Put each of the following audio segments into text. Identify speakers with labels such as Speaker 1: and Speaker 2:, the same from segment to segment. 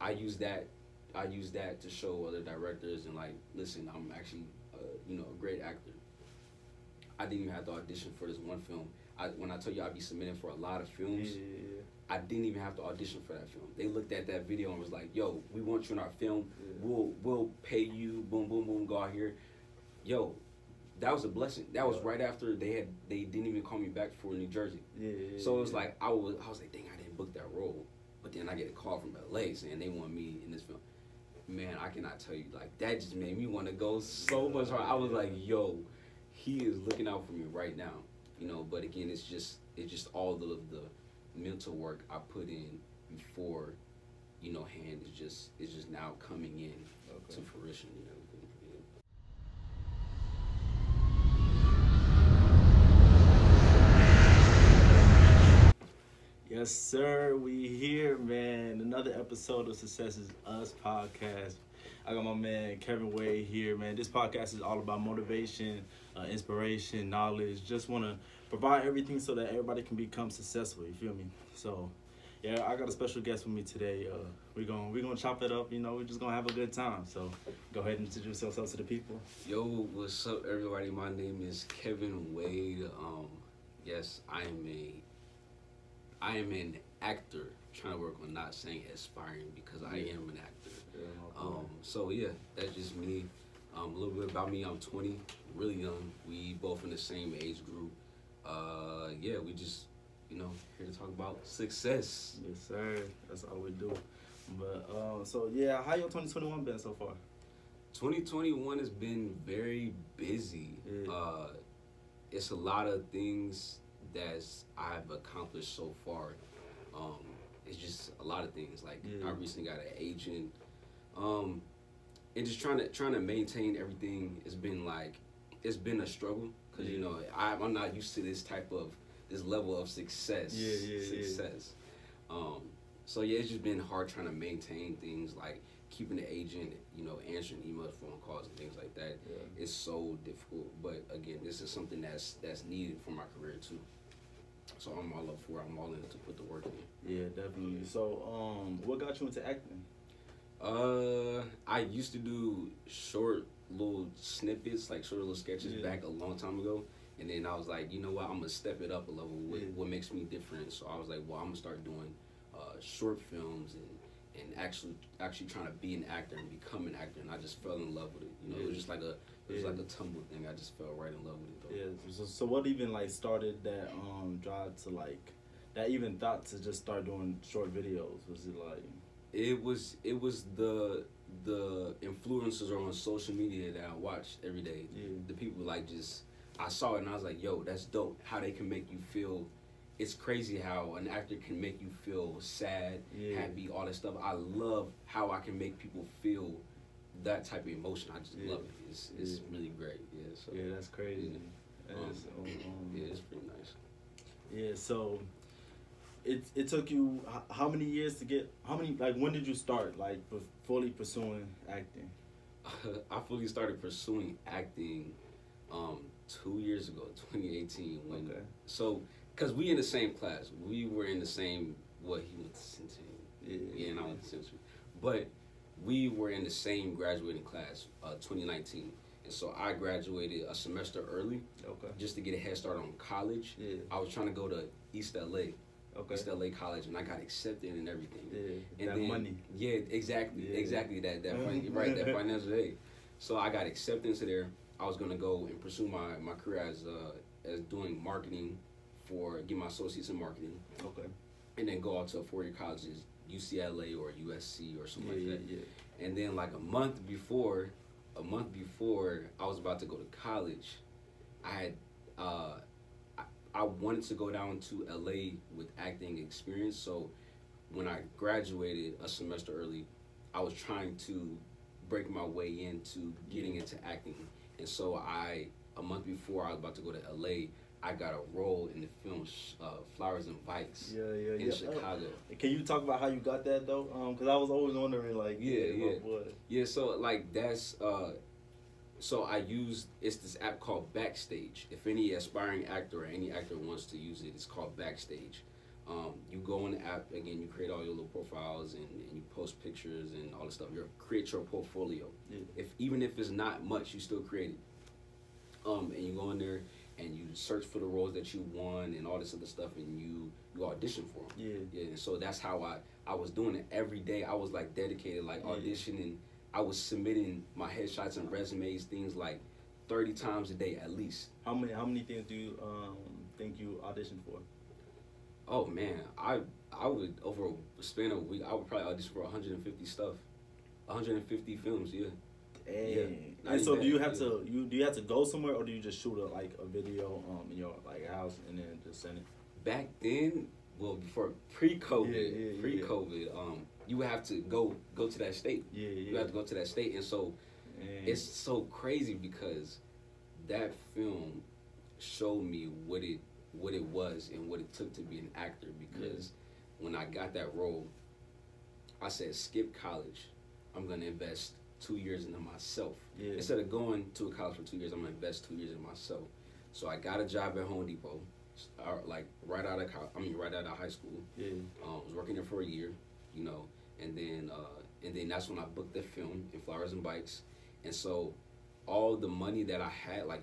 Speaker 1: I use that to show other directors and like, listen, I'm actually a great actor. I didn't even have to audition for this one film. When I tell you I'd be submitting for a lot of films, I didn't even have to audition for that film. They looked at that video and was like, "Yo, we want you in our film. We'll pay you. Boom, boom, boom. Go out here." Yo, that was a blessing. That was right after they didn't even call me back for New Jersey. So it was like I was like, dang, I didn't book that role. But then I get a call from LA saying they want me in this film. Man, I cannot tell you, like, that just made me want to go so much hard. I was like, yo, he is looking out for me right now. But again, it's just all the mental work I put in before, hand is just now coming in to fruition,
Speaker 2: Yes, sir. We here, man. Another episode of Success is Us podcast. I got my man Kevin Wade here, man. This podcast is all about motivation, inspiration, knowledge. Just want to provide everything so that everybody can become successful. You feel me? So, yeah, I got a special guest with me today. We're gonna chop it up. We're just gonna have a good time. So, go ahead and introduce yourself to the people.
Speaker 1: Yo, what's up, everybody? My name is Kevin Wade. Yes, I am an actor, trying to work on not saying aspiring because I am an actor. So yeah, that's just me. A little bit about me. I'm 20, really young. We both in the same age group. We just, here to talk about success.
Speaker 2: Yes, sir. That's all we do. But so yeah, how your 2021 been so far?
Speaker 1: 2021 has been very busy.
Speaker 2: Yeah.
Speaker 1: It's a lot of things that I've accomplished so far. It's just a lot of things. Like I recently got an agent, and just trying to maintain everything. It's been a struggle because I'm not used to this level of success. Success. So yeah, it's just been hard trying to maintain things like keeping the agent, answering emails, phone calls, and things like that. It's so difficult. But again, this is something that's needed for my career too. So I'm all up for it. I'm all in to put the work in.
Speaker 2: Yeah, definitely. So, what got you into acting?
Speaker 1: I used to do short little snippets, like short little sketches back a long time ago. And then I was like, you know what, I'm going to step it up a level. What makes me different? So I was like, well, I'm going to start doing short films and actually trying to be an actor and become an actor. And I just fell in love with it. It was just like a tumble thing. I just fell right in love with it, though.
Speaker 2: Yeah. So what even started that drive to that even thought to just start doing short videos? Was it like?
Speaker 1: It was the influencers on social media that I watched every day. The people I saw it and I was like, yo, that's dope. How they can make you feel. It's crazy how an actor can make you feel sad, happy, all that stuff. I love how I can make people feel that type of emotion. I just love it. It's really great. So,
Speaker 2: that's crazy.
Speaker 1: It's pretty nice.
Speaker 2: Yeah, so it took you how many years to get, when did you start fully pursuing acting?
Speaker 1: I fully started pursuing acting 2 years ago, 2018. Because we in the same class. We were in the same, he went to Cincinnati. And I went to Cincinnati. But we were in the same graduating class, 2019. And so I graduated a semester early just to get a head start on college. I was trying to go to East LA. East LA College, and I got accepted and everything. And
Speaker 2: that money.
Speaker 1: Yeah, exactly. That money, right, that financial aid. So I got accepted into there. I was gonna go and pursue my career as doing marketing get my associates in marketing. And then go out to a 4-year colleges, UCLA or USC or something like that. And then a month before I was about to go to college, I wanted to go down to LA with acting experience. So when I graduated a semester early, I was trying to break my way into getting into acting. And so a month before I was about to go to LA, I got a role in the film Flowers and Bikes in Chicago.
Speaker 2: Can you talk about how you got that though? Because I was always wondering
Speaker 1: So that's so I used this app called Backstage. If any aspiring actor or any actor wants to use it, it's called Backstage. You go on the app again. You create all your little profiles and you post pictures and all this stuff. You create your portfolio.
Speaker 2: Yeah.
Speaker 1: Even if it's not much, you still create it. And you go in there and you search for the roles that you won and all this other stuff, and you audition for them.
Speaker 2: Yeah.
Speaker 1: And so that's how I was doing it every day. I was like dedicated, like auditioning. I was submitting my headshots and resumes, things like 30 times a day at least.
Speaker 2: How many things do you think you auditioned for?
Speaker 1: Oh man, I would, over a span of a week, I would probably audition for 150 films. Yeah.
Speaker 2: Dang. And so do you have to go somewhere, or do you just shoot a video in your house and then just send it?
Speaker 1: Back then, well, before pre-COVID, you would have to go to that state. You have to go to that state, and so it's so crazy because that film showed me what it was and what it took to be an actor. Because when I got that role, I said, skip college. I'm gonna invest 2 years into myself. Instead of going to a college for 2 years, I'm gonna invest 2 years in myself. So I got a job at Home Depot, right out of high school. Was working there for a year, and then that's when I booked the film in Flowers and Bikes. And so all the money that I had, I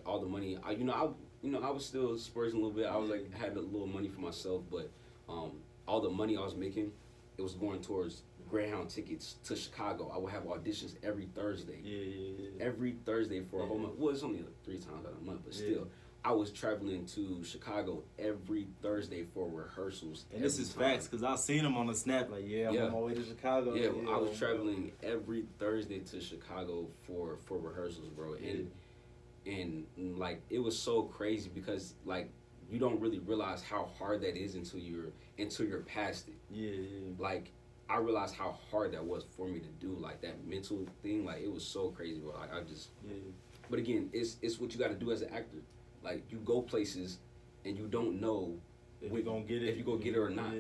Speaker 1: was still splurging a little bit. I was had a little money for myself, but all the money I was making, it was going towards Greyhound tickets to Chicago. I would have auditions every Thursday. Every Thursday for a whole month. Well, it's only 3 times out of a month, but still. I was traveling to Chicago every Thursday for rehearsals.
Speaker 2: And this is facts, because I've seen them on the snap, I'm on my way to Chicago.
Speaker 1: I was traveling every Thursday to Chicago for rehearsals, bro. And it was so crazy because you don't really realize how hard that is until you're past it. I realized how hard that was for me to do, that mental thing. It was so crazy, bro. But again, it's what you got to do as an actor. You go places and you don't know
Speaker 2: if you're gonna get it,
Speaker 1: or not.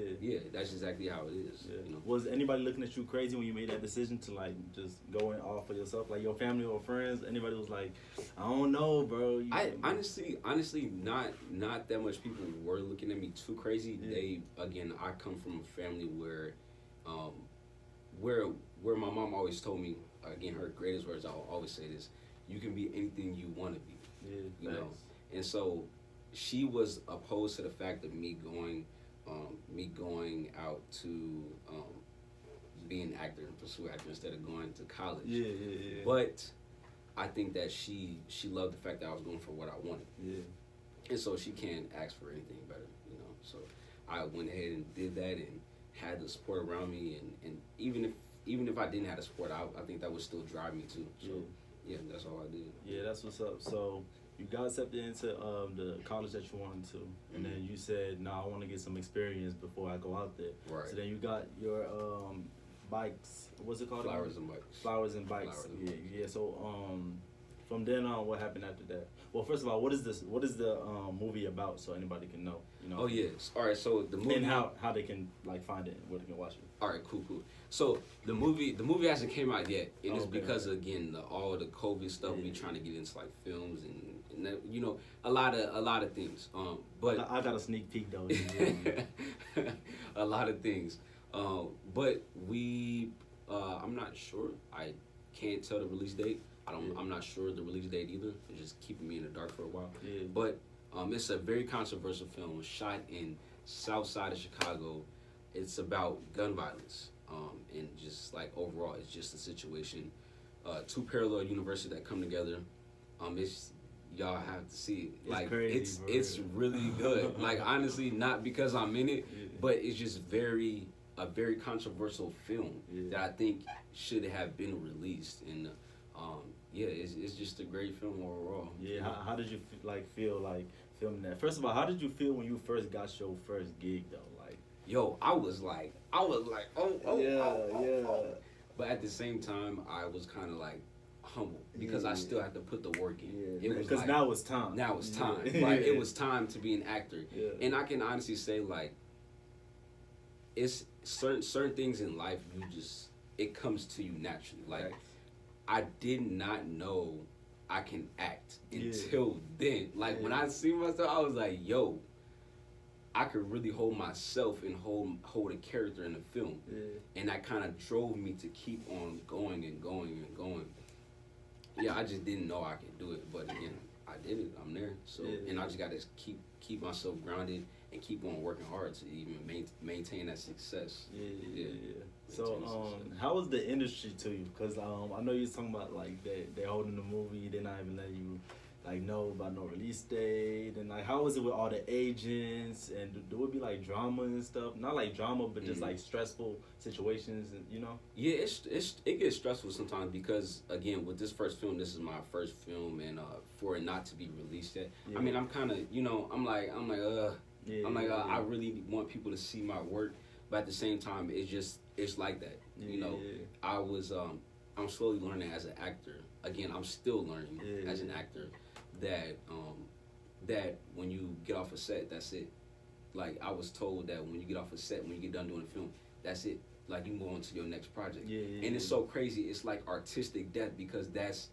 Speaker 1: That's exactly how it is.
Speaker 2: Was anybody looking at you crazy when you made that decision to just go in all for yourself? Your family or friends? Anybody was like, I don't know, bro.
Speaker 1: I honestly, not that much people were looking at me too crazy. I come from a family where my mom always told me, again, her greatest words, I'll always say this: you can be anything you want to be. You know. And so she was opposed to the fact of me going out to be an actor and pursue actor instead of going to college. But I think that she loved the fact that I was going for what I wanted. And so she can't ask for anything better, So I went ahead and did that and had the support around me, and even if I didn't have the support, I think that would still drive me too. So that's all I did.
Speaker 2: Yeah, that's what's up. So you got accepted into the college that you wanted to, and then you said, I want to get some experience before I go out there.
Speaker 1: Right.
Speaker 2: So then you got your bikes. What's it called?
Speaker 1: Flowers and Bikes.
Speaker 2: Flowers and Bikes. Yeah. So from then on, what happened after that? Well, first of all, what is the movie about, so anybody can know?
Speaker 1: Oh yes. All right. So the movie,
Speaker 2: and how they can find it and where they can watch it.
Speaker 1: All right. Cool. So the movie hasn't came out yet, and it's because again all the COVID stuff. We trying to get into films and a lot of things. But
Speaker 2: I got a sneak peek though.
Speaker 1: A lot of things. But I'm not sure. I can't tell the release date. I'm not sure the release date either. It's just keeping me in the dark for a while. But it's a very controversial film. It was shot in South Side of Chicago. It's about gun violence. And just overall, it's just a situation. 2 parallel universities that come together. Y'all have to see it.
Speaker 2: It's crazy,
Speaker 1: it's really good. Honestly, not because I'm in it, but it's just a very controversial film that I think should have been released. And it's just a great film overall.
Speaker 2: How did you feel filming that? First of all, how did you feel when you first got your first gig though?
Speaker 1: Yo, I was like, oh. But at the same time, I was kind of humble because I still had to put the work in.
Speaker 2: It was because now it's time.
Speaker 1: Now it's time. It was time to be an actor. And I can honestly say it's certain things in life it comes to you naturally. I did not know I can act until then. When I see myself, I was like, yo, I could really hold myself and hold a character in the film, and that kind of drove me to keep on going and going and going. Yeah, I just didn't know I could do it, but again, I did it. I'm there. So, and I just got to keep myself grounded and keep on working hard to even maintain that success.
Speaker 2: Yeah. So, how was the industry to you? Because I know you was talking about like they're holding the movie, they're not even letting you like know about no release date, and like how was it with all the agents, and do it be like drama and stuff? Not like drama, but just like stressful situations, and you know.
Speaker 1: Yeah, it gets stressful sometimes because again, with this first film, this is my first film, and for it not to be released yet, I mean, I'm kind of I'm like I really want people to see my work, but at the same time, it's like that. I was I'm slowly learning as an actor. Again, I'm still learning as an actor. That when you get off a set, that's it. Like I was told that when you get off a set, when you get done doing a film, that's it. Like you can go on to your next project. And it's so crazy. It's like artistic death because that's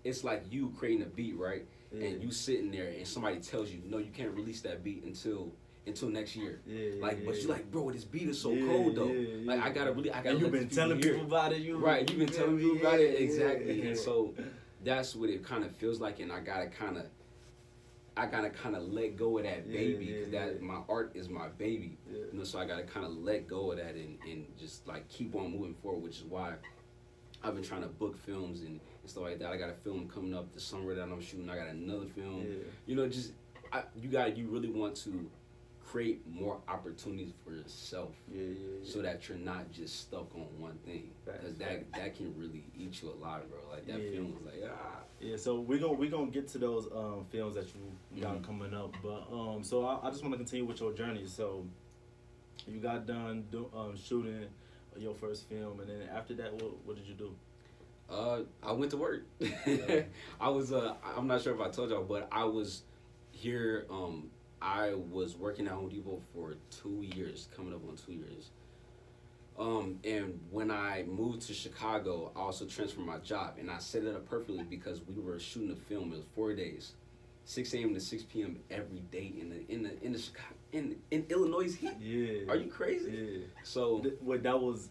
Speaker 1: it's like you creating a beat, right? And you sitting there and somebody tells you, no, you can't release that beat until next year. But you're like, bro, this beat is so cold though. Like I gotta.
Speaker 2: And you've been telling people about it.
Speaker 1: Right, you've been telling people about it exactly. And so that's what it kind of feels like, and I gotta kind of let go of that baby because that my art is my baby. So I gotta kind of let go of that and just like keep on moving forward, which is why I've been trying to book films and stuff like that. I got a film coming up this summer that I'm shooting. I got another film. You really want to create more opportunities for yourself, so that you're not just stuck on one thing, because that can really eat you alive, bro. Like that film was like
Speaker 2: so we gonna get to those films that you got coming up, but so I just want to continue with your journey. So you got done shooting your first film, and then after that, what did you do?
Speaker 1: I went to work. I was I'm not sure if I told y'all, but I was here. I was working at Home Depot for 2 years, coming up on 2 years. And when I moved to Chicago, I also transferred my job, and I set it up perfectly because we were shooting a film. It was 4 days, 6 a.m. to 6 p.m. every day in the Chicago in Illinois heat.
Speaker 2: Yeah.
Speaker 1: Are you crazy? So
Speaker 2: that was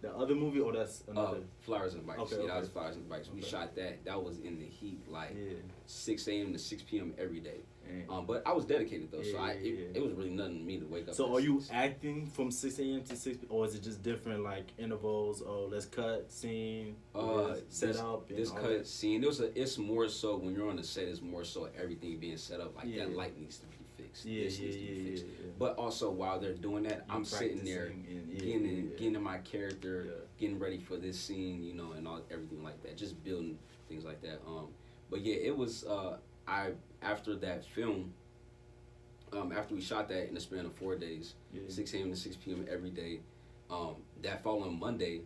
Speaker 2: the other movie, or that's another?
Speaker 1: Flowers and Bikes.
Speaker 2: Okay,
Speaker 1: that was Flowers and Bikes. We shot that. That was in the heat, like 6 a.m. to 6 p.m. every day. But I was dedicated though, so it was really nothing to me to wake up.
Speaker 2: So are you acting from 6 a.m. to 6 or is it just different like intervals? Oh, let's cut scene, set up.
Speaker 1: This cut scene. It's more so when you're on the set. It's more so everything being set up. Like that light needs to be fixed. This needs to be fixed. But also while they're doing that, I'm sitting there getting in my character, getting ready for this scene, and everything like that. Just building things like that. But yeah, it was. After that film, after we shot that in the span of 4 days, 6 a.m. to 6 p.m. every day, that following Monday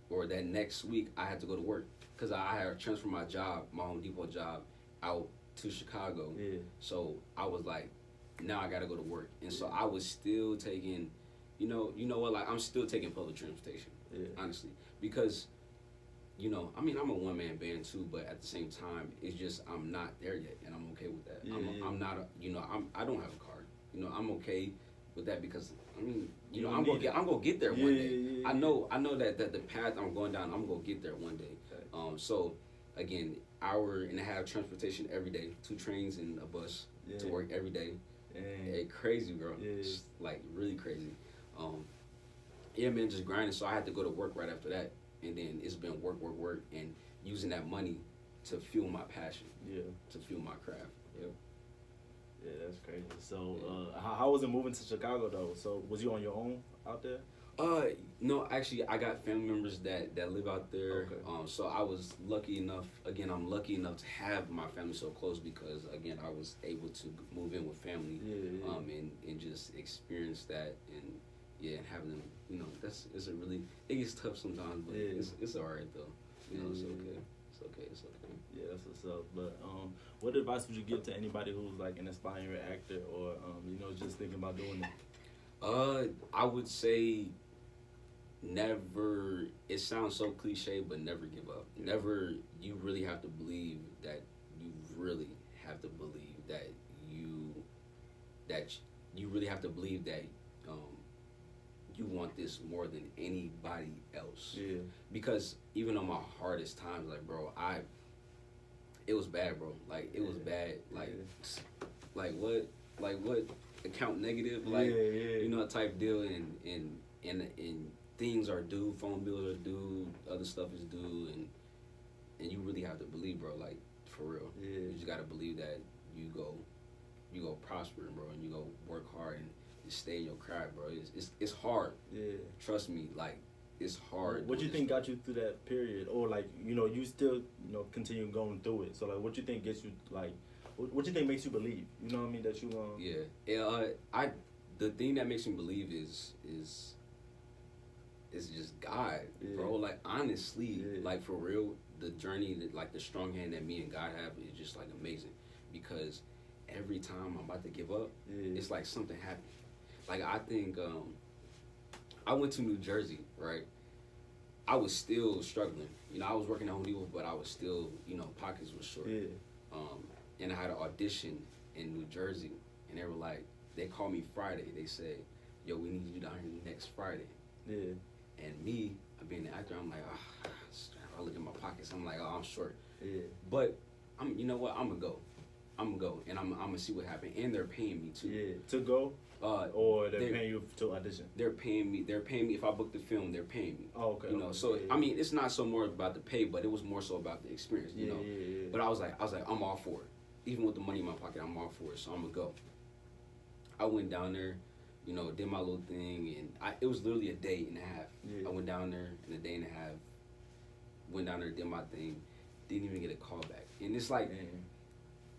Speaker 1: or that next week, I had to go to work because I had transferred my job, my Home Depot job, out to Chicago. So I was like, now I got to go to work. And so I was still taking, you know what, like I'm still taking public transportation, honestly, because I mean, I'm a one-man band too, but at the same time, it's just I'm not there yet, and I'm okay with that. I'm not, I don't have a car. I'm okay with that because I mean, I'm gonna get there one day. I know that the path I'm going down, I'm gonna get there one day. So again, hour and a half transportation every day, 2 trains and a bus to work every day. Crazy, bro. It's like really crazy. Man, just grinding. So I had to go to work right after that. And then it's been work, and using that money to fuel my passion. To fuel my craft.
Speaker 2: Yeah, that's crazy. So, how was it moving to Chicago though? So, was you on your own out there?
Speaker 1: No, actually, I got family members that live out there. Okay. So I was lucky enough. Again, I'm lucky enough to have my family so close because again, I was able to move in with family. And just experience that and. And having them, it's a really, it gets tough sometimes, but it's alright though. It's okay. It's okay.
Speaker 2: Yeah, that's what's up. But what advice would you give to anybody who's like an aspiring actor or just thinking about doing it?
Speaker 1: I would say never. It sounds so cliche, but never give up. Never. You really have to believe that. You really have to believe that that you really have to believe that you want this more than anybody else.
Speaker 2: Yeah.
Speaker 1: Because even on my hardest times, like, bro, it was bad, bro. Like, it was bad. Like what account negative, like, you know, type deal, and things are due, phone bills are due, other stuff is due, and you really have to believe, bro, like, for real.
Speaker 2: Yeah.
Speaker 1: You just gotta believe that you go prospering, bro, and you go work hard and stay in your craft, bro. It's hard.
Speaker 2: Yeah.
Speaker 1: Trust me, like, it's hard.
Speaker 2: What you think got you through that period, or like, you know, you still, you know, continue going through it? So like, what you think gets you, like, what you think makes you believe? You know what I mean? That you
Speaker 1: Yeah. The thing that makes me believe is just God, bro. Like, honestly, like, for real, the journey that, like, the strong hand that me and God have is just, like, amazing, because every time I'm about to give up, it's like something happened. Like, I think I went to New Jersey, right? I was still struggling. You know, I was working at Home Depot, but I was still, you know, pockets were short. And I had an audition in New Jersey, and they were like, they called me Friday. They said, yo, we need you down here next Friday. And me, being an actor, I'm like, I look at my pockets, I'm like, oh, I'm short. But you know what? I'm gonna go, and I'm gonna see what happens. And they're paying me too.
Speaker 2: To go. Or they're paying you to audition. They're paying me
Speaker 1: if I book the film. They're paying me.
Speaker 2: Oh, okay.
Speaker 1: You know, so I mean, it's not so more about the pay, but it was more so about the experience. You know. But I was like, I'm all for it. Even with the money in my pocket, I'm all for it. So I'm gonna go. I went down there, you know, did my little thing, and it was literally a day and a half. I went down there in a day and a half. Went down there, did my thing, didn't even get a call back, and it's like,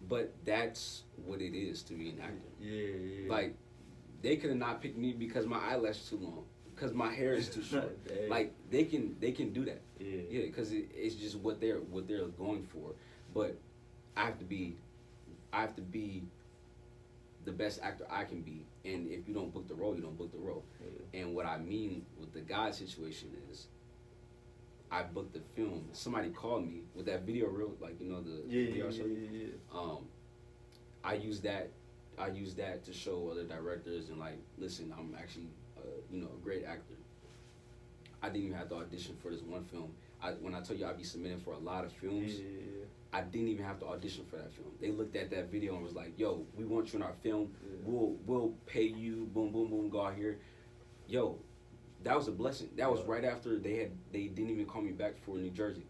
Speaker 1: but that's what it is to be an actor. Like, they could have not picked me because my eyelashes too long, because my hair is too short. Like, they can do that. Because it's just what they're going for. But I have to be the best actor I can be, and if you don't book the role, you don't book the role. And what I mean with the God situation is, I booked the film. Somebody called me with that video reel, like, you know, the video show. I use that to show other directors and, like, listen, I'm actually you know, a great actor. I didn't even have to audition for this one film. When I told you I'd be submitting for a lot of films, I didn't even have to audition for that film. They looked at that video and was like, yo, we want you in our film. We'll pay you. Boom, boom, boom. Go out here. Yo, that was a blessing. That was right after they didn't even call me back for New Jersey.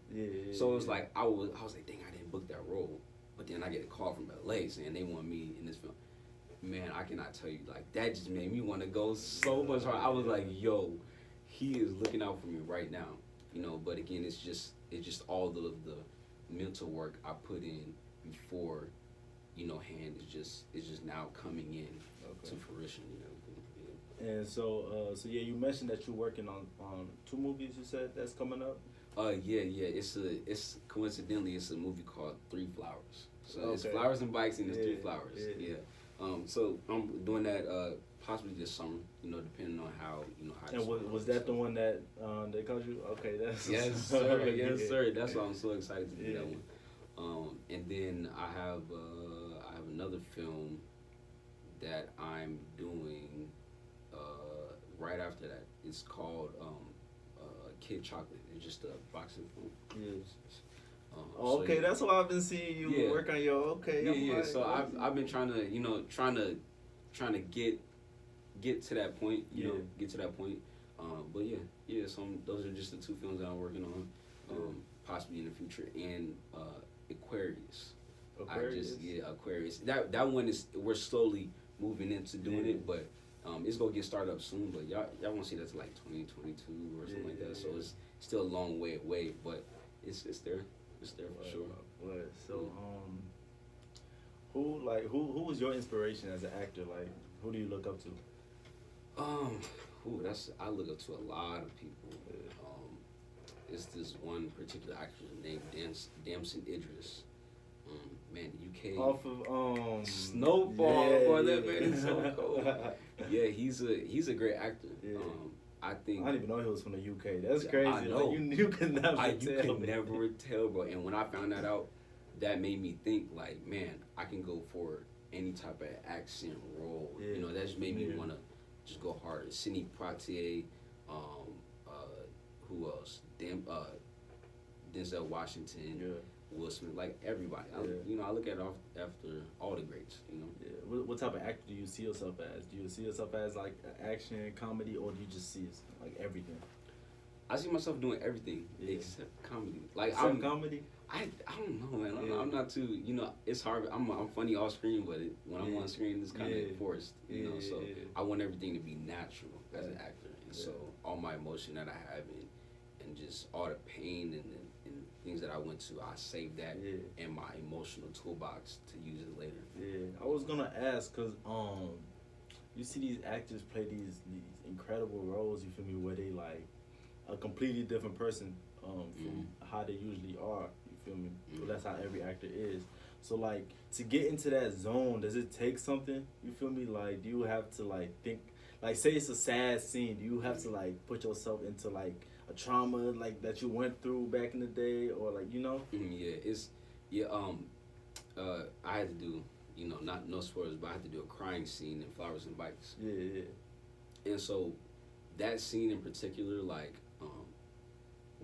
Speaker 1: So it was like, I was like, dang, I didn't book that role. But then I get a call from LA saying they want me in this film. Man, I cannot tell you, like, that just made me want to go so much hard. I was like, yo, he is looking out for me right now. You know, but again, it's just all the mental work I put in before, you know, hand is just now coming in to fruition, you know.
Speaker 2: And so you mentioned that you're working on 2 movies. You said that's coming up.
Speaker 1: Yeah. It's coincidentally it's a movie called 3 Flowers. So it's Flowers and Bikes, and it's 3 Flowers. So I'm doing that possibly this summer, you know, depending on how, you know, how.
Speaker 2: And was that the one that they called you? Okay, that's
Speaker 1: yes, sir. Yes, sir. That's why I'm so excited to do that one. And then I have another film that I'm doing right after that. It's called Kid Chocolate. It's just a boxing film.
Speaker 2: Okay, that's why I've been seeing you work on your
Speaker 1: Like, so I've been trying to get to that point, you know, get to that point. But so those are just the 2 films that I'm working on, possibly in the future, and Aquarius. Aquarius. That one we're slowly moving into doing it, but it's gonna get started up soon. But y'all won't see that to like 2022 or something like that. So it's still a long way away, but it's there. It's there for sure.
Speaker 2: So who was your inspiration as an actor? Like, who do you look up to?
Speaker 1: I look up to a lot of people. It's this one particular actor named Damson Idris. Man, UK.
Speaker 2: Off of
Speaker 1: Snowfall, boy, that man is so cool. Yeah, he's a great actor. I think
Speaker 2: I didn't even know he was from the UK. That's crazy. I know. Like, you could never tell.
Speaker 1: You could never tell, bro. And when I found that out, that made me think, like, man, I can go for any type of accent role.
Speaker 2: Yeah.
Speaker 1: You know, that just made me want to just go hard. Sidney Poitier, who else? Denzel Washington, Will Smith, like everybody. I look at it after all the greats. You know.
Speaker 2: Yeah. What type of actor do you see yourself as? Do you see yourself as like action, comedy, or do you just see it like everything?
Speaker 1: I see myself doing everything except comedy. Like
Speaker 2: comedy.
Speaker 1: I don't know, man. I'm not too. You know, it's hard. I'm funny off screen, but when I'm on screen, it's kind of forced. You know, so I want everything to be natural as an actor, and so all my emotion that I have and just all the pain and things that I went to, I save that in my emotional toolbox to use it later.
Speaker 2: Yeah, I was gonna ask because you see these actors play these incredible roles. You feel me? Where they like a completely different person from how they usually are. You feel me? So that's how every actor is. So like to get into that zone, does it take something? You feel me? Like do you have to like think? Like say it's a sad scene, do you have to like put yourself into like a trauma like that you went through back in the day, or like you know?
Speaker 1: I had to do, you know, not no spoilers, but I had to do a crying scene in Flowers and Bikes. And so that scene in particular, like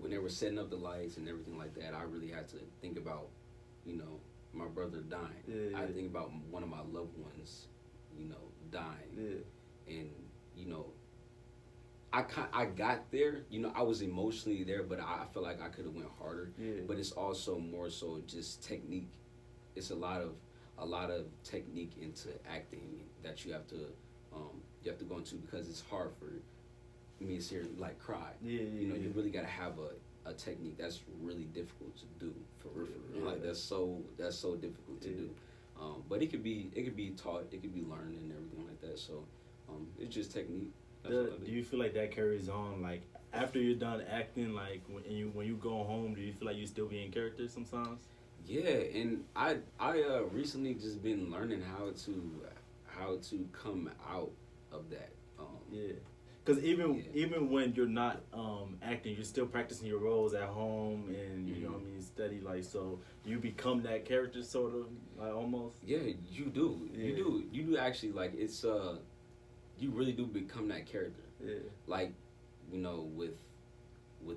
Speaker 1: when they were setting up the lights and everything like that, I really had to think about, you know, my brother dying. I think about one of my loved ones, you know, dying. And you know, I got there. You know, I was emotionally there, but I feel like I could have went harder. But it's also more so just technique. It's a lot of technique into acting that you have to go into, because it's hard for me to see her like cry. You know, you really gotta have a technique that's really difficult to do for real. Like that's so difficult to do. But it could be taught, it could be learned and everything like that. So it's just technique.
Speaker 2: Do you feel like that carries on like after you're done acting, like when you go home, do you feel like you still be in character sometimes?
Speaker 1: Yeah, and I recently just been learning how to come out of that.
Speaker 2: Because even when you're not acting, you're still practicing your roles at home, and you know what I mean, study, like, so you become that character sort of, like, almost.
Speaker 1: Yeah, you do. You do actually, like, it's you really do become that character. Like, you know, with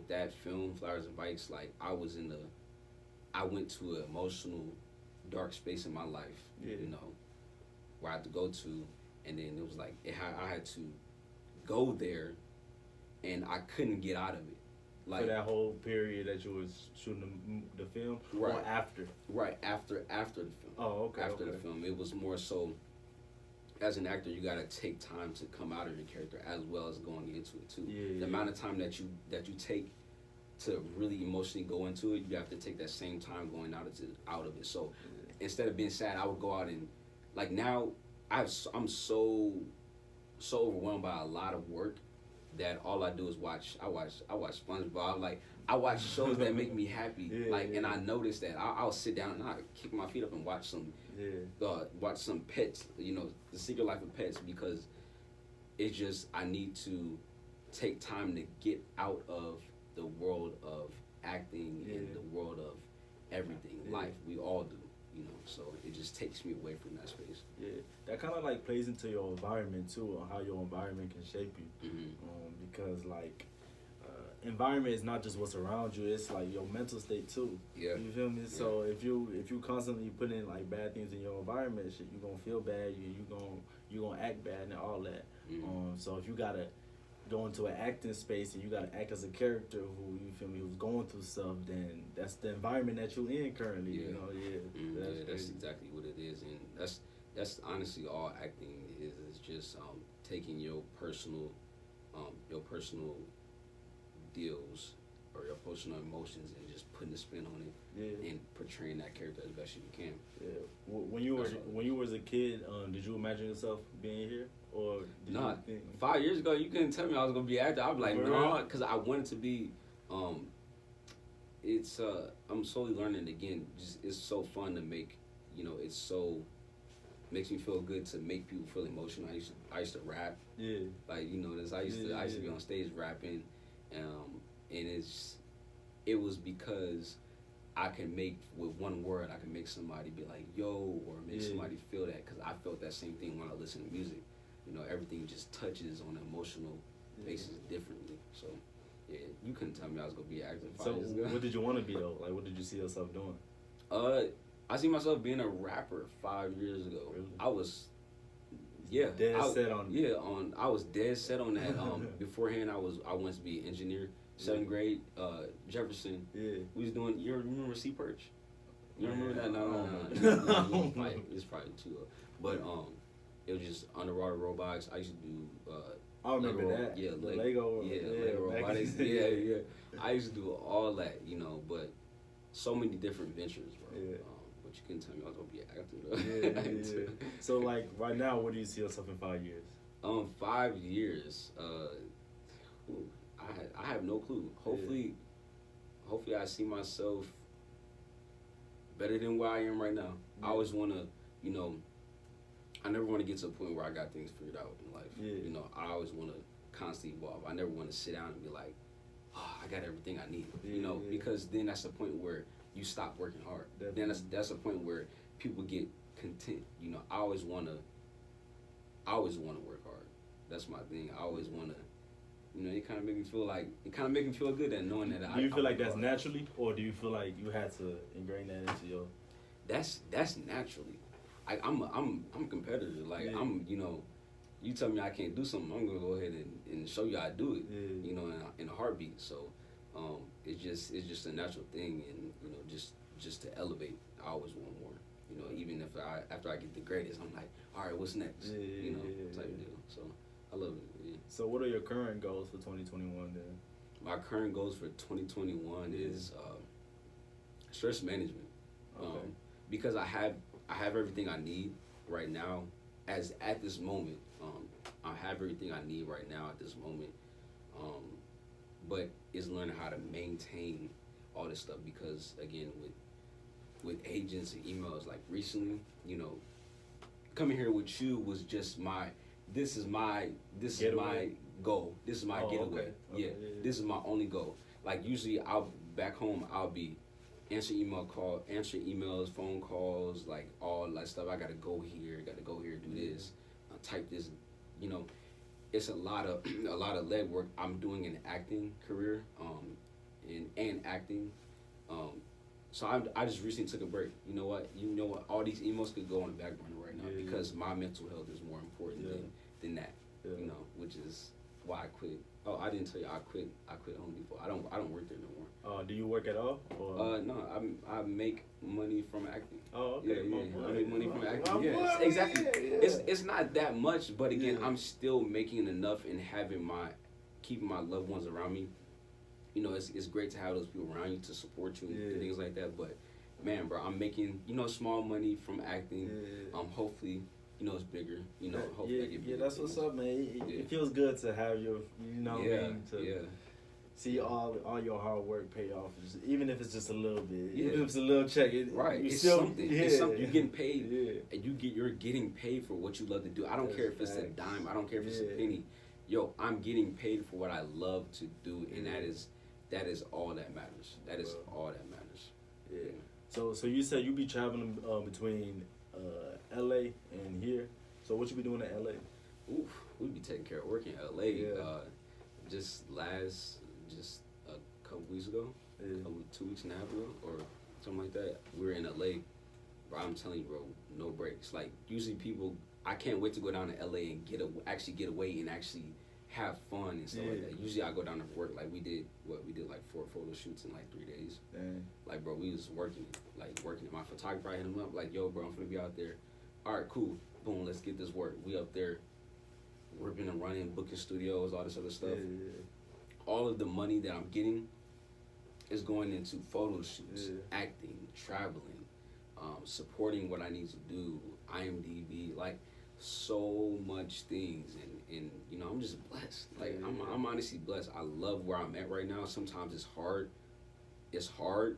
Speaker 1: that film Flowers and Bikes, like I went to an emotional dark space in my life, you know, where I had to go to, and then it was like I had to go there, and I couldn't get out of it. Like
Speaker 2: for that whole period that you was shooting the film,
Speaker 1: right?
Speaker 2: Or after?
Speaker 1: Right after the film.
Speaker 2: Oh, okay.
Speaker 1: After the film, it was more so. As an actor, you gotta take time to come out of your character as well as going into it too. The amount of time that you take to really emotionally go into it, you have to take that same time going out of it. So instead of being sad, I would go out and like now I'm so overwhelmed by a lot of work that all I do is watch SpongeBob. Like I watch shows that make me happy. And I notice that I'll sit down and I kick my feet up and watch some Pets. You know, The Secret Life of Pets, because it's just I need to take time to get out of the world of acting and the world of everything. Life, we all do. You know, so it just takes me away from that space.
Speaker 2: That kind of like plays into your environment too, or how your environment can shape you. Because like environment is not just what's around you; it's like your mental state too. You feel me? So if you constantly put in like bad things in your environment, shit, you gonna feel bad. You gonna act bad and all that. So if you gotta go into an acting space and you gotta act as a character who, you feel me, who's going through stuff, then that's the environment that you're in currently. You know,
Speaker 1: that's exactly what it is, and that's honestly all acting is. It's just taking your personal deals or your personal emotions and just putting a spin on it and portraying that character as best you can.
Speaker 2: When you was a kid, did you imagine yourself being here? Or did you think
Speaker 1: 5 years ago you couldn't tell me I was gonna be an actor? I'd be like, no, because I wanted to be. I'm slowly learning again. Just it's so fun to make. You know, makes me feel good to make people feel emotional. I used to rap. Like, you know this. I used to be on stage rapping, and it was because I can make with one word. I can make somebody be like, "Yo," or make somebody feel that, because I felt that same thing when I listen to music. You know, everything just touches on an emotional basis differently. So, yeah, you couldn't tell me I was gonna be an actor 5 years ago.
Speaker 2: What did you want to be though? Like, what did you see yourself doing?
Speaker 1: I see myself being a rapper 5 years ago.
Speaker 2: Really?
Speaker 1: I was,
Speaker 2: set on.
Speaker 1: Yeah, I was dead set on that. Beforehand, I wanted to be an engineer. 7th grade, Jefferson.
Speaker 2: Yeah.
Speaker 1: We was doing. You remember C Perch? You remember that? No. It's probably too. But it was just underwater robotics. I used to do.
Speaker 2: I remember
Speaker 1: Lego,
Speaker 2: that.
Speaker 1: Yeah,
Speaker 2: Lego.
Speaker 1: Lego robotics. Yeah. I used to do all that, but so many different ventures, bro.
Speaker 2: Yeah.
Speaker 1: But you couldn't tell me I was gonna be an actor, though.
Speaker 2: Yeah. So, like, right now, what do you see yourself in 5 years?
Speaker 1: 5 years. I have no clue. Hopefully I see myself better than where I am right now. I always want to, I never want to get to a point where I got things figured out in life.
Speaker 2: Yeah.
Speaker 1: I always want to constantly evolve. I never want to sit down and be like, oh, I got everything I need. Because then that's the point where you stop working hard.
Speaker 2: Definitely.
Speaker 1: Then that's the point where people get content. I always want to work hard. That's my thing. I always want to. It kind of make me feel good at knowing that.
Speaker 2: Do you feel like that's naturally, or do you feel like you had to ingrain that into your?
Speaker 1: That's naturally. I'm a competitor. Like you tell me I can't do something, I'm gonna go ahead and show you how to do it. In a heartbeat. So, it's just a natural thing, and just to elevate. I always want more. Even if after I get the greatest, I'm like, all right, what's next? Type of deal. So I love it. Yeah.
Speaker 2: So what are your current goals for 2021 then?
Speaker 1: My current goals for 2021 is stress management.
Speaker 2: Okay.
Speaker 1: Because I have everything I need right now. At this moment, I have everything I need right now at this moment. But it's learning how to maintain all this stuff, because again, with agents and emails, like recently, coming here with you was just this is my goal. This is my getaway.
Speaker 2: Okay.
Speaker 1: Yeah, this is my only goal. Like usually back home I'll be answering emails, phone calls, like all that stuff. I gotta go here, do this, type this. It's a lot of legwork. I'm doing an acting career, and acting. So I just recently took a break. You know what? All these emails could go on the back burner right now, because my mental health is more important than that.
Speaker 2: Yeah.
Speaker 1: Which is why I quit. Oh, I didn't tell you I quit Home Depot. I don't work there no more.
Speaker 2: Do you work at all? Or?
Speaker 1: No, I make money from acting.
Speaker 2: Oh, okay.
Speaker 1: Yeah. I make money from acting. Yeah, exactly. Yeah. It's not that much, but again, I'm still making enough and keeping my loved ones around me. It's great to have those people around you to support you and things like that. But man, bro, I'm making small money from acting. Hopefully, it's bigger. Hopefully I get bigger.
Speaker 2: That's what's up, man. It feels good to have your, see all your hard work pay off, even if it's just a little bit, even if it's a little check.
Speaker 1: It's
Speaker 2: still,
Speaker 1: something. It's something. You're getting paid, and you're getting paid for what you love to do. I don't care if it's a dime. I don't care if it's a penny. Yo, I'm getting paid for what I love to do, and that is all that matters. That is all that matters.
Speaker 2: Yeah. So you said you be traveling between LA and here. So what you be doing in LA?
Speaker 1: Oof, we be taking care of work in LA. Just a couple weeks ago, 2 weeks and a half ago, or something like that. We were in LA. Bro, I'm telling you, bro, no breaks. Like usually people, I can't wait to go down to LA and actually get away and actually have fun and stuff like that. Usually I go down to work. Like we did like 4 photo shoots in like 3 days.
Speaker 2: Dang.
Speaker 1: Like bro, we was working. My photographer, I hit him up like, yo bro, I'm gonna be out there. All right, cool. Boom, let's get this work. We up there working and running, booking studios, all this other stuff. All of the money that I'm getting is going into photo shoots, acting, traveling, supporting what I need to do, IMDb, like so much things, and I'm just blessed. Like I'm honestly blessed. I love where I'm at right now. Sometimes it's hard. It's hard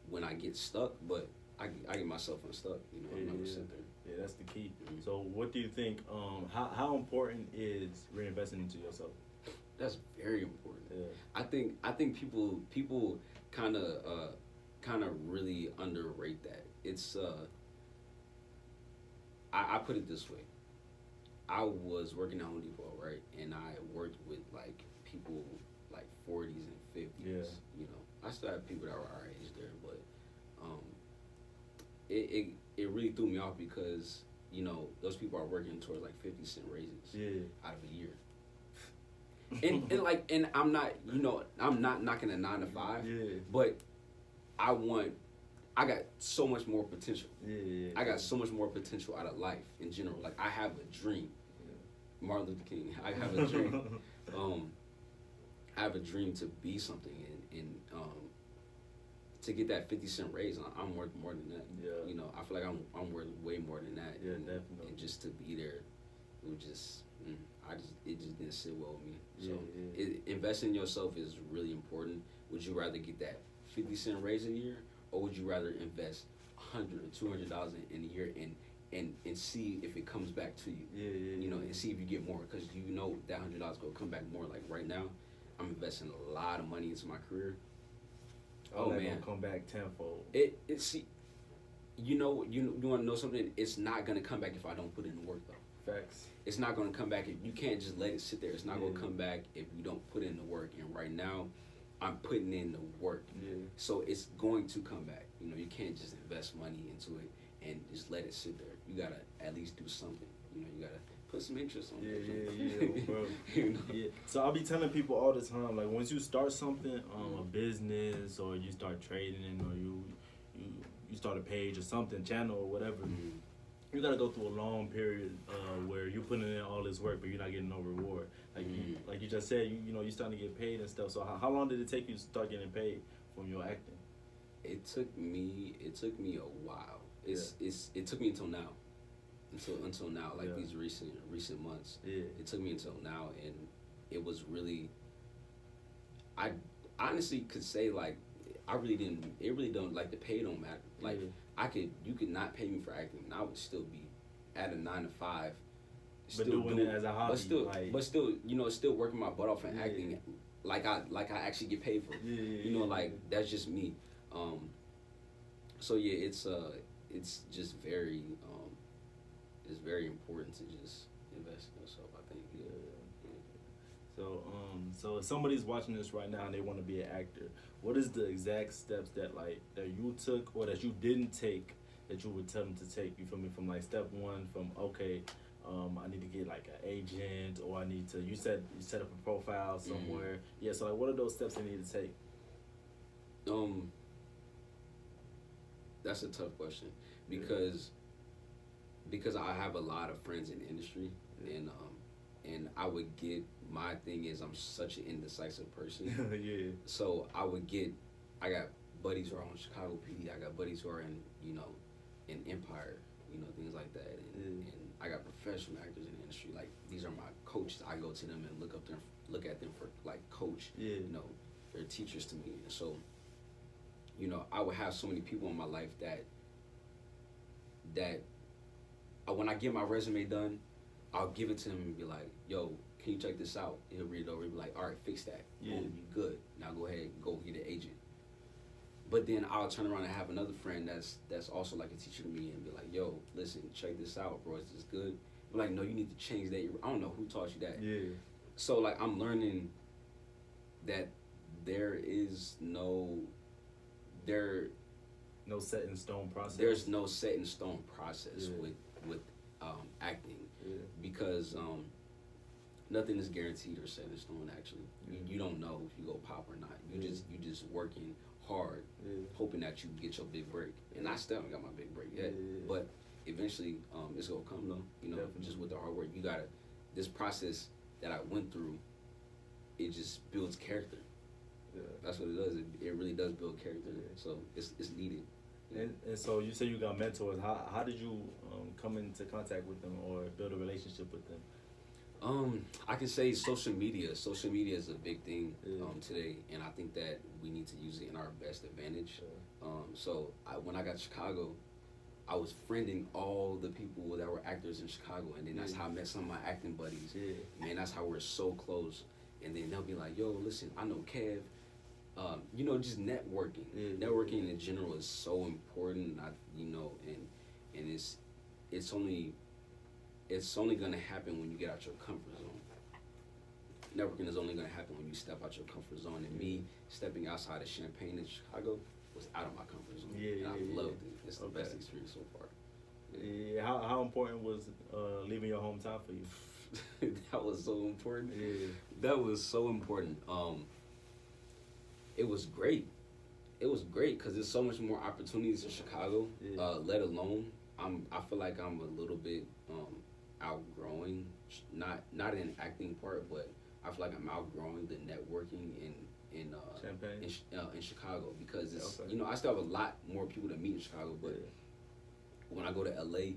Speaker 1: when I get stuck, but I get myself unstuck. I'm not gonna sit there.
Speaker 2: Yeah, that's the key. So what do you think? How important is reinvesting into yourself?
Speaker 1: That's very important.
Speaker 2: Yeah.
Speaker 1: I think people kind of really underrate that. It's I put it this way. I was working at Home Depot, right, and I worked with like people like 40s and 50s.
Speaker 2: Yeah.
Speaker 1: You know, I still have people that were our age there, but um, it really threw me off because you know those people are working towards like 50-cent raises out of a year. And I'm not, you know, I'm not knocking a 9 to 5, but I got so much more potential. I got so much more potential out of life in general. Like I have a dream. Martin Luther King. I have a dream. I have a dream to be something and to get that 50-cent raise. I'm worth more than that.
Speaker 2: Yeah.
Speaker 1: You know, I feel like I'm worth way more than that.
Speaker 2: Yeah,
Speaker 1: and,
Speaker 2: definitely.
Speaker 1: And just to be there, it was just it just didn't sit well with me. So investing in yourself is really important. Would you rather get that 50-cent raise a year, or would you rather invest $100 or $200 in a year and see if it comes back to you? You know, and see if you get more, because you know that $100 gonna come back more. Like right now, I'm investing a lot of money into my career.
Speaker 2: Oh man, gonna come back tenfold.
Speaker 1: It see, you want to know something? It's not gonna come back if I don't put in the work though.
Speaker 2: Facts.
Speaker 1: It's not gonna come back if you can't just let it sit there. It's not gonna come back if you don't put in the work. And right now, I'm putting in the work. So it's going to come back. You know, you can't just invest money into it and just let it sit there. You gotta at least do something. You know, you gotta put some interest on it.
Speaker 2: Bro.
Speaker 1: You know?
Speaker 2: So I'll be telling people all the time, like once you start something, a business, or you start trading, or you start a page or something, channel or whatever, you gotta go through a long period where you're putting in all this work, but you're not getting no reward. Like you just said, you know, you're starting to get paid and stuff. So how long did it take you to start getting paid from your acting?
Speaker 1: It took me a while. It took me until now. Until now, like these recent months. It took me until now, and it was really. I honestly could say like I really didn't. It really don't like the pay don't matter. Like you could not pay me for acting, and I would still be at a 9 to 5.
Speaker 2: But doing it as a hobby,
Speaker 1: but still, you know, still working my butt off and acting, like I actually get paid for it. You know, like that's just me. So yeah, it's just very it's very important to just invest in yourself, I think.
Speaker 2: So if somebody's watching this right now and they want to be an actor, what is the exact steps that you took or that you didn't take that you would tell them to take? You feel me? From like step one, from okay, I need to get like an agent, or I need to. You set up a profile somewhere. Yeah. So like, what are those steps they need to take?
Speaker 1: That's a tough question because I have a lot of friends in the industry, and I would get, my thing is I'm such an indecisive person. So I got buddies who are on Chicago PD. I got buddies who are in in Empire, things like that, and I got professional actors in the industry. Like these are my coaches. I go to them and look at them for like coach. They're teachers to me. And so, I would have so many people in my life that when I get my resume done, I'll give it to him and be like, yo, can you check this out? He'll read it over and be like, all right, fix that. Boom, you good. Now go ahead and go get an agent. But then I'll turn around and have another friend that's also like a teacher to me and be like, yo, listen, check this out, bro. Is this good? I'm like, no, you need to change that. I don't know who taught you that. So like I'm learning that there is no
Speaker 2: set in stone process.
Speaker 1: There's no set in stone process with acting because nothing is guaranteed or set in stone. Actually, you don't know if you go pop or not. You just working hard, hoping that you get your big break. And I still haven't got my big break yet, but eventually it's gonna come though.
Speaker 2: Definitely.
Speaker 1: Just with the hard work, this process that I went through, it just builds character. That's what it does. It really does build character. So it's needed.
Speaker 2: And so you say you got mentors. How did you come into contact with them or build a relationship with them?
Speaker 1: I can say social media. Social media is a big thing today, and I think that we need to use it in our best advantage. So when I got to Chicago, I was friending all the people that were actors in Chicago, and then that's how I met some of my acting buddies. Man, that's how we're so close. and then they'll be like, yo, listen, I know Kev. Just networking.
Speaker 2: Yeah.
Speaker 1: Networking in general is so important. And it's only gonna happen when you get out your comfort zone. Networking is only gonna happen when you step out your comfort zone. And me stepping outside of Champaign in Chicago was out of my comfort zone. And I loved it. It's the best experience so far.
Speaker 2: Yeah. How important was leaving your hometown for you?
Speaker 1: That was so important.
Speaker 2: Yeah.
Speaker 1: That was so important. It was great. It was great because there's so much more opportunities in Chicago. Let alone, I feel like I'm a little bit outgrowing, not in an acting part, but I feel like I'm outgrowing the networking in
Speaker 2: Champaign
Speaker 1: in Chicago because it's I still have a lot more people to meet in Chicago, but when I go to LA,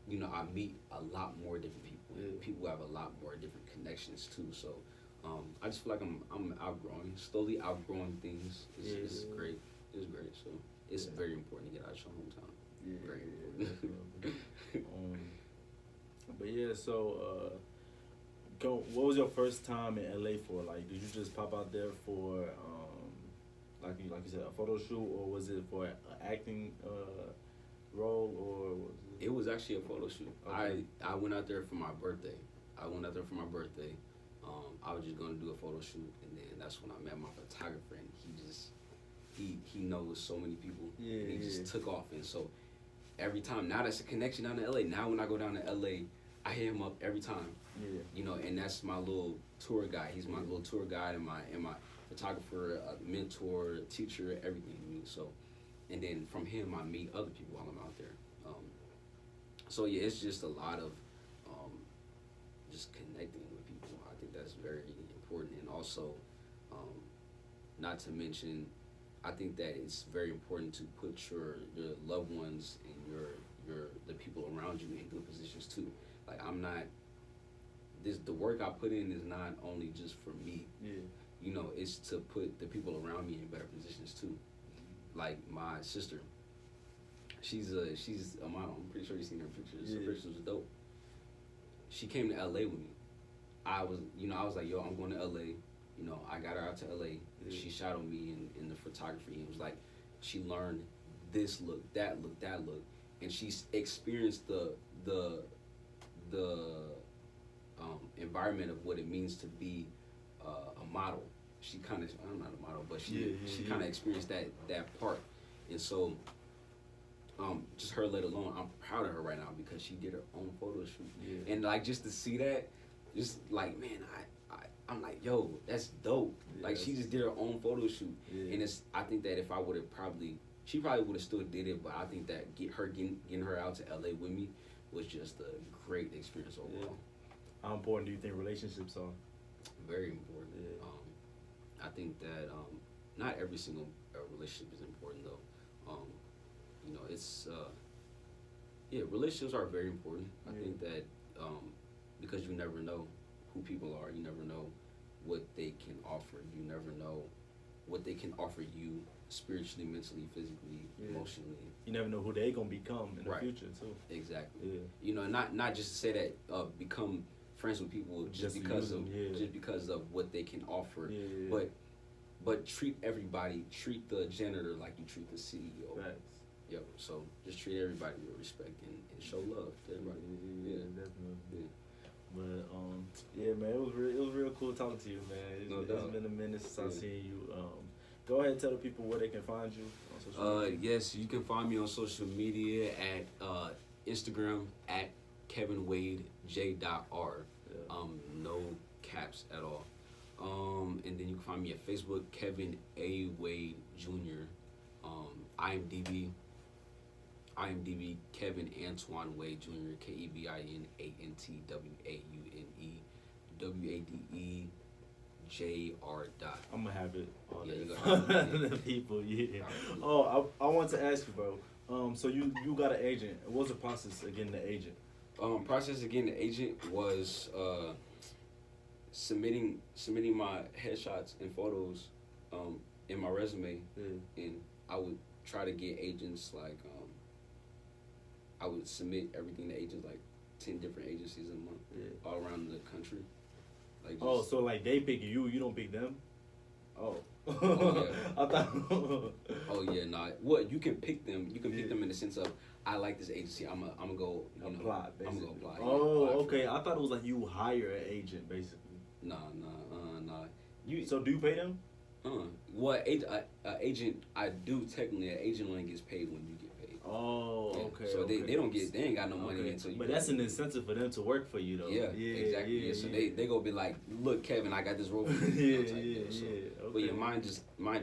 Speaker 1: I meet a lot more different people. People have a lot more different connections too. So I just feel like I'm slowly outgrowing things. It's great. It's great. So it's very important to get out of your hometown. Very important.
Speaker 2: But yeah, so what was your first time in LA for? Like, did you just pop out there for like you said, a photo shoot, or was it for an acting role, or was it?
Speaker 1: It was actually a photo shoot. Okay. I went out there for my birthday. I was just gonna do a photo shoot, and then that's when I met my photographer, and he knows so many people. And he just took off, and so every time now that's a connection down to LA. Now when I go down to LA, I hit him up every time. And that's my little tour guide. He's my little tour guide and my photographer, mentor, teacher, everything. So, and then from him I meet other people while I'm out there. So yeah, it's just a lot of just connecting with people. I think that's very important, and also, not to mention, I think that it's very important to put your loved ones and the people around you in good positions too. Like the work I put in is not only just for me. It's to put the people around me in better positions too. Like my sister, she's a model. I'm pretty sure you've seen her pictures. Her pictures was dope. She came to LA with me. I was like, yo, I'm going to LA. I got her out to LA. She shadowed me in the photography. It was like she learned this look, that look, and she's experienced the environment of what it means to be a model. She kind of, I'm not a model, but she kind of experienced that part, and so just her let alone, I'm proud of her right now because she did her own photo shoot, and like just to see that, just like man, I'm like, yo, that's dope. Like she just did her own photo shoot, and I think that if I would have she probably would have still did it, but I think that getting her out to LA with me was just a great experience overall.
Speaker 2: How important do you think relationships are?
Speaker 1: Very important. I think that not every single relationship is important though. It's relationships are very important. I think that because you never know who people are, you never know what they can offer. You never know what they can offer you spiritually, mentally, physically, emotionally.
Speaker 2: You never know who they gonna become in the future too.
Speaker 1: Exactly. Not just to say that become friends with people just because of what they can offer, but treat the janitor like you treat the CEO.
Speaker 2: Facts.
Speaker 1: Yep. So just treat everybody with respect and show love to everybody.
Speaker 2: Definitely. But man, it was real cool talking to you, man. It's been a minute since I've seen you. Go ahead and tell the people where they can find you on social media.
Speaker 1: Yes, you can find me on social media at Instagram at KevinWadeJ.R. No caps at all. And then you can find me at Facebook, Kevin A. Wade Jr. IMDb, Kevin Antoine Wade Jr. KEVINANTWAUNE WADEJR.
Speaker 2: I'm gonna have it on
Speaker 1: there.
Speaker 2: The people, Oh, I want to ask you, bro. So you got an agent. What was the process of getting the agent?
Speaker 1: Process of getting the agent was submitting my headshots and photos in my resume, and I would try to get agents like I would submit everything to agents like 10 different agencies a month all around the country. Like,
Speaker 2: Oh, so like they pick you don't pick them? Oh.
Speaker 1: Oh,
Speaker 2: I thought.
Speaker 1: oh yeah, nah. What you can pick them. You can pick them in the sense of I like this agency. I'm gonna go.
Speaker 2: Apply.
Speaker 1: I'm gonna go apply.
Speaker 2: Oh,
Speaker 1: apply
Speaker 2: okay. I thought it was like you hire an agent basically.
Speaker 1: Nah. You
Speaker 2: So do you pay them?
Speaker 1: What agent? I do technically. An agent only gets paid when you get paid.
Speaker 2: Oh,
Speaker 1: Yeah.
Speaker 2: okay.
Speaker 1: So
Speaker 2: okay.
Speaker 1: they don't get. They ain't got no money
Speaker 2: Okay.
Speaker 1: until you.
Speaker 2: But that's an incentive for them to work for you though.
Speaker 1: Yeah, exactly. Yeah. So they go be like, look, Kevin, I got this role for you.
Speaker 2: yeah.
Speaker 1: Okay. But yeah, mine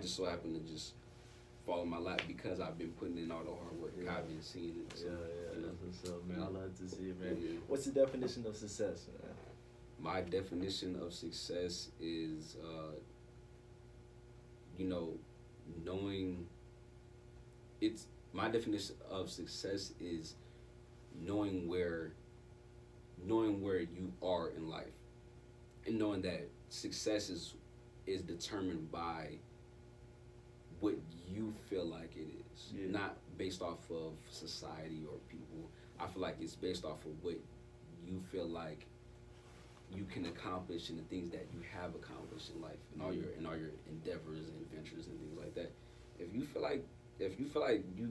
Speaker 1: just so happened to just fall in my lap because I've been putting in all the hard work.
Speaker 2: Yeah.
Speaker 1: I've been seeing it. So,
Speaker 2: That's what's up, man. I love to see it, man.
Speaker 1: Yeah.
Speaker 2: What's the definition of success, man?
Speaker 1: My definition of success is, knowing. My definition of success is knowing where you are in life, and knowing that success is determined by what you feel like it is, not based off of society or people. I feel like it's based off of what you feel like you can accomplish and the things that you have accomplished in life and all your endeavors and adventures and things like that. If you feel like you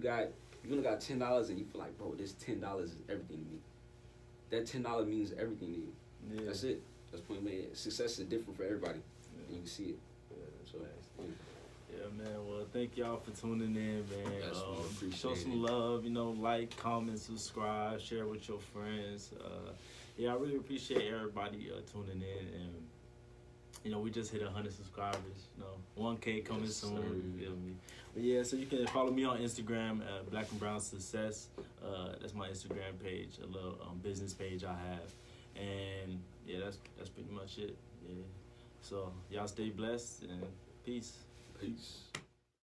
Speaker 1: only got $10 and you feel like, bro, this $10 is everything to me. That $10 means everything to you. Yeah. That's it. That's point made. Success is different for everybody, and you can see it. So,
Speaker 2: yeah, man. Well, thank y'all for tuning in, man.
Speaker 1: Yes,
Speaker 2: show some love. Like, comment, subscribe, share with your friends. I really appreciate everybody tuning in, and we just hit 100 subscribers. 1K coming soon. You feel me? But yeah, so you can follow me on Instagram at Black and Brown Success. That's my Instagram page, a little business page I have, and yeah, that's pretty much it. Yeah. So y'all stay blessed and peace.
Speaker 1: Peace.